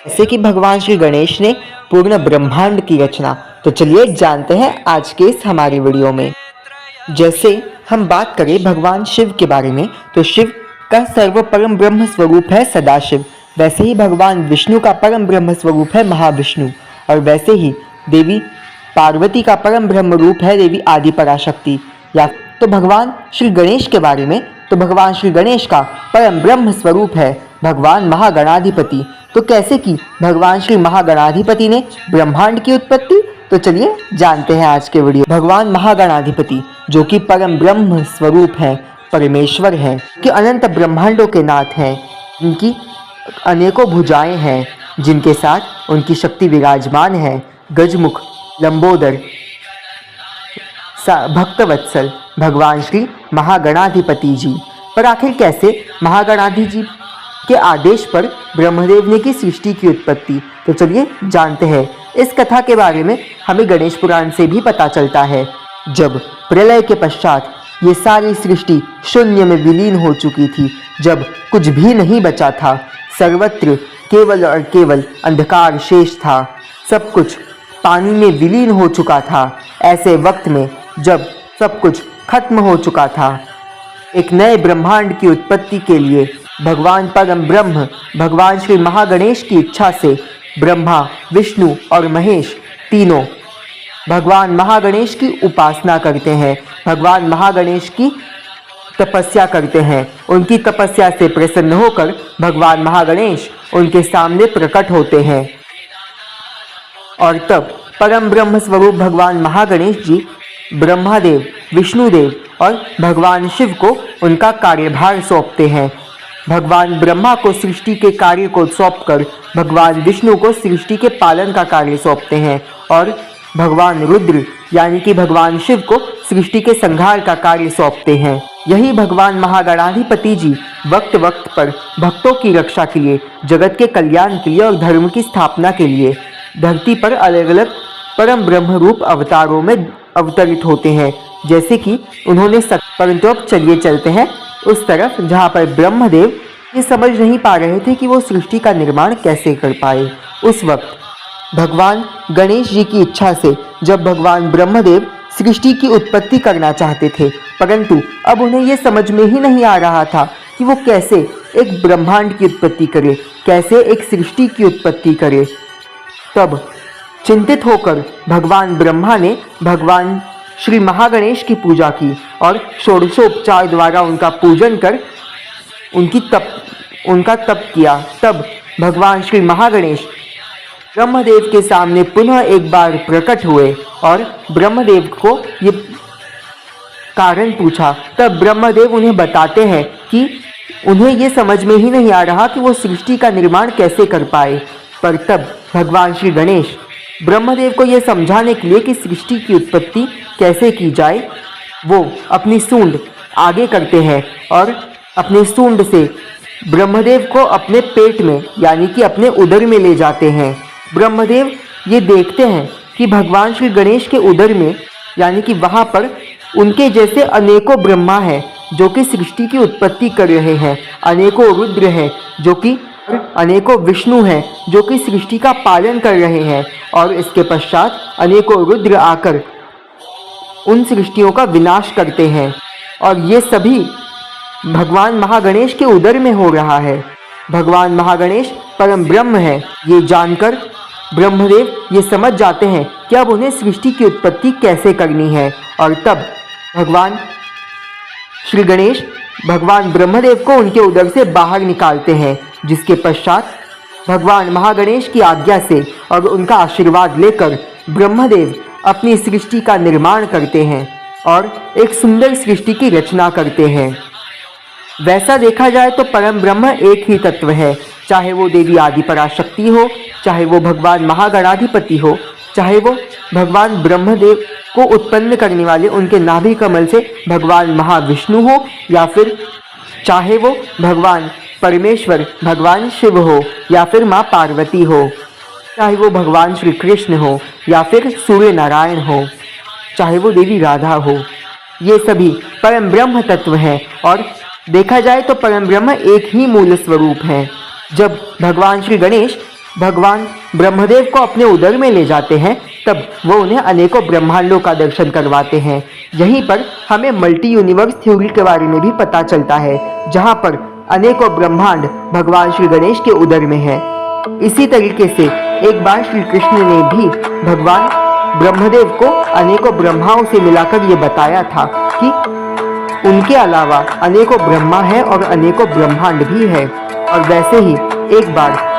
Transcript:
जैसे कि भगवान श्री गणेश ने पूर्ण ब्रह्मांड की रचना। तो चलिए जानते हैं आज के इस हमारी वीडियो में। जैसे हम बात करें भगवान शिव के बारे में, तो शिव का सर्व परम ब्रह्म स्वरूप है सदाशिव। वैसे ही भगवान विष्णु का परम ब्रह्म स्वरूप है महाविष्णु, और वैसे ही देवी पार्वती का परम ब्रह्म रूप है देवी आदि पराशक्ति। या तो भगवान श्री गणेश के बारे में, तो भगवान श्री गणेश का परम ब्रह्म स्वरूप है भगवान महागणाधिपति। तो कैसे की भगवान श्री महागणाधिपति ने ब्रह्मांड की उत्पत्ति, तो चलिए जानते हैं आज के वीडियो। भगवान महागणाधिपति जो कि परम ब्रह्म स्वरूप है, परमेश्वर है, कि अनंत ब्रह्मांडों के नाथ हैं, इनकी अनेकों भुजाएं हैं, जिनके साथ उनकी शक्ति विराजमान है। गजमुख, लंबोदर, भक्तवत्सल भगवान श्री महागणाधिपति जी। पर आखिर कैसे महागणाधि जी के आदेश पर ब्रह्मदेव ने की सृष्टि की उत्पत्ति, तो चलिए जानते हैं। इस कथा के बारे में हमें गणेश पुराण से भी पता चलता है। जब प्रलय के पश्चात ये सारी सृष्टि शून्य में विलीन हो चुकी थी, जब कुछ भी नहीं बचा था, सर्वत्र केवल और केवल अंधकार शेष था, सब कुछ पानी में विलीन हो चुका था। ऐसे वक्त में जब सब कुछ खत्म हो चुका था, एक नए ब्रह्मांड की उत्पत्ति के लिए भगवान परम ब्रह्म भगवान श्री महागणेश की इच्छा से ब्रह्मा, विष्णु और महेश तीनों भगवान महागणेश की उपासना करते हैं, भगवान महागणेश की तपस्या करते हैं। उनकी तपस्या से प्रसन्न होकर भगवान महागणेश उनके सामने प्रकट होते हैं, और तब परम ब्रह्म स्वरूप भगवान महागणेश जी ब्रह्मादेव, विष्णुदेव और भगवान शिव को उनका कार्यभार सौंपते हैं। भगवान ब्रह्मा को सृष्टि के कार्य को सौंपकर भगवान विष्णु को सृष्टि के पालन का कार्य सौंपते हैं, और भगवान रुद्र यानी कि भगवान शिव को सृष्टि के संहार का कार्य सौंपते हैं। यही भगवान महागणाधिपति जी वक्त वक्त पर भक्तों की रक्षा के लिए, जगत के कल्याण के लिए और धर्म की स्थापना के लिए धरती पर अलग अलग परम ब्रह्म रूप अवतारों में अवतरित होते हैं, जैसे कि उन्होंने परंतु अब चलिए चलते हैं उस तरफ जहाँ पर ब्रह्मदेव ये समझ नहीं पा रहे थे कि वो सृष्टि का निर्माण कैसे कर पाए। उस वक्त भगवान गणेश जी की इच्छा से जब भगवान ब्रह्मदेव सृष्टि की उत्पत्ति करना चाहते थे, परंतु अब उन्हें ये समझ में ही नहीं आ रहा था कि वो कैसे एक ब्रह्मांड की उत्पत्ति करे, कैसे एक सृष्टि की उत्पत्ति करे। तब चिंतित होकर भगवान ब्रह्मा ने भगवान श्री महागणेश की पूजा की और षोडशोपचार द्वारा उनका पूजन कर उनका तप किया। तब भगवान श्री महागणेश ब्रह्मदेव के सामने पुनः एक बार प्रकट हुए और ब्रह्मदेव को ये कारण पूछा। तब ब्रह्मदेव उन्हें बताते हैं कि उन्हें ये समझ में ही नहीं आ रहा कि वो सृष्टि का निर्माण कैसे कर पाए। पर तब भगवान श्री गणेश ब्रह्मदेव को यह समझाने के लिए कि सृष्टि की उत्पत्ति कैसे की जाए, वो अपनी सूंड आगे करते हैं और अपने सूंड से ब्रह्मदेव को अपने पेट में यानी कि अपने उदर में ले जाते हैं। ब्रह्मदेव ये देखते हैं कि भगवान श्री गणेश के उदर में यानी कि वहाँ पर उनके जैसे अनेकों ब्रह्मा हैं जो कि सृष्टि की उत्पत्ति कर रहे हैं, अनेकों रुद्र हैं जो कि अनेकों विष्णु हैं जो कि सृष्टि का पालन कर रहे हैं, और इसके पश्चात अनेकों रुद्र आकर उन सृष्टियों का विनाश करते हैं। और ये सभी भगवान महागणेश के उदर में हो रहा है। भगवान महागणेश परम ब्रह्म है, ये जानकर ब्रह्मदेव ये समझ जाते हैं कि अब उन्हें सृष्टि की उत्पत्ति कैसे करनी है। और तब भगवान श्री गणेश भगवान ब्रह्मदेव को उनके उदर से बाहर निकालते हैं, जिसके पश्चात भगवान महागणेश की आज्ञा से और उनका आशीर्वाद लेकर ब्रह्मदेव अपनी सृष्टि का निर्माण करते हैं और एक सुंदर सृष्टि की रचना करते हैं। वैसा देखा जाए तो परम ब्रह्म एक ही तत्व है, चाहे वो देवी आदि पराशक्ति हो, चाहे वो भगवान महागणाधिपति हो, चाहे वो भगवान ब्रह्मदेव को उत्पन्न करने वाले उनके नाभि कमल से भगवान महाविष्णु हो, या फिर चाहे वो भगवान परमेश्वर भगवान शिव हो, या फिर माँ पार्वती हो, चाहे वो भगवान श्री कृष्ण हो, या फिर सूर्य नारायण हो, चाहे वो देवी राधा हो, ये सभी परम ब्रह्म तत्व हैं। और देखा जाए तो परम ब्रह्म एक ही मूल स्वरूप है। जब भगवान श्री गणेश भगवान ब्रह्मदेव को अपने उदर में ले जाते हैं, तब वो उन्हें अनेकों ब्रह्मांडों का दर्शन करवाते हैं। यहीं पर हमें मल्टी यूनिवर्स थ्योरी के बारे में भी पता चलता है, जहाँ पर अनेकों ब्रह्मांड भगवान श्री गणेश के उदर में है। इसी तरीके से एक बार श्री कृष्ण ने भी भगवान ब्रह्मदेव को अनेकों ब्रह्माओं से मिलाकर ये बताया था कि उनके अलावा अनेकों ब्रह्मा है और अनेकों ब्रह्मांड भी है। और वैसे ही एक बार